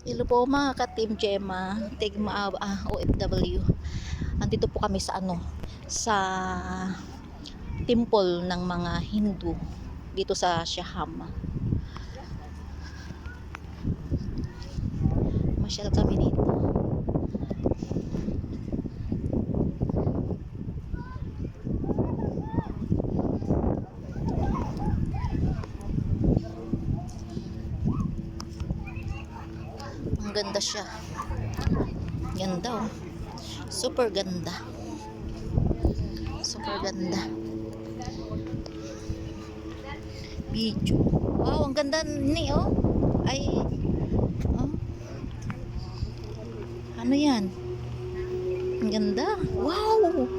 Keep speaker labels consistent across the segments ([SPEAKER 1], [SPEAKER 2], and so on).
[SPEAKER 1] Hello po mga ka-Team Gemma, Tigma OFW. Andito po kami sa sa temple ng mga Hindu dito sa Siaham. Masyal kami dito. Ang ganda siya. Ganda oh. Super ganda. Super ganda. Video. Wow, ang ganda ni oh. Ay. Oh. Ano 'yan? Ang ganda. Wow.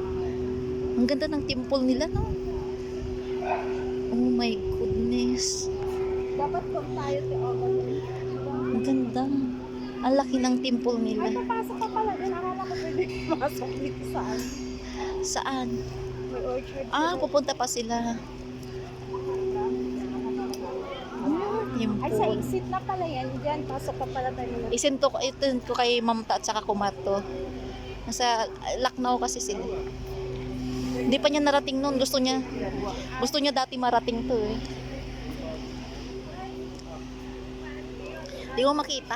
[SPEAKER 1] Ang ganda ng temple nila no. Oh my goodness.
[SPEAKER 2] Dapat kung tayo si August.
[SPEAKER 1] Ang ganda. Ang laki ng temple nila.
[SPEAKER 2] Ay, papasok ka pala din. Akala ko pwede pumasok dito saan.
[SPEAKER 1] Saan?
[SPEAKER 2] May orchard.
[SPEAKER 1] Pupunta pa sila.
[SPEAKER 2] Ay, sa
[SPEAKER 1] Temple.
[SPEAKER 2] exit na pala yan. Diyan, pasok ka pala tayo na.
[SPEAKER 1] Isend ko kay Mamta at saka Kumato. Nasa Lucknow kasi sila. Hindi pa niya narating noon. Gusto niya dati marating to eh. Di mo makita.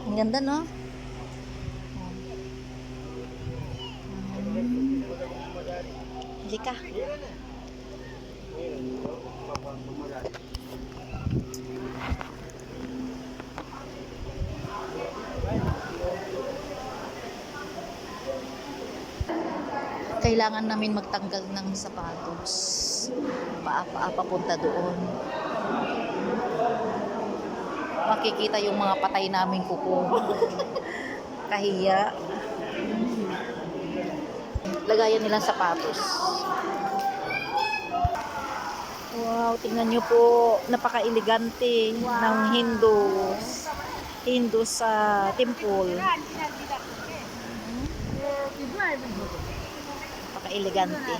[SPEAKER 1] Ang ganda no? Hindi ka. Kailangan namin magtanggal ng sapatos. Papunta doon. Makikita yung mga patay naming kuko. Kahiya. Lagayan nilang sapatos. Wow, tingnan nyo po. Napaka-elegante ng Hindu sa temple. Napaka-elegante.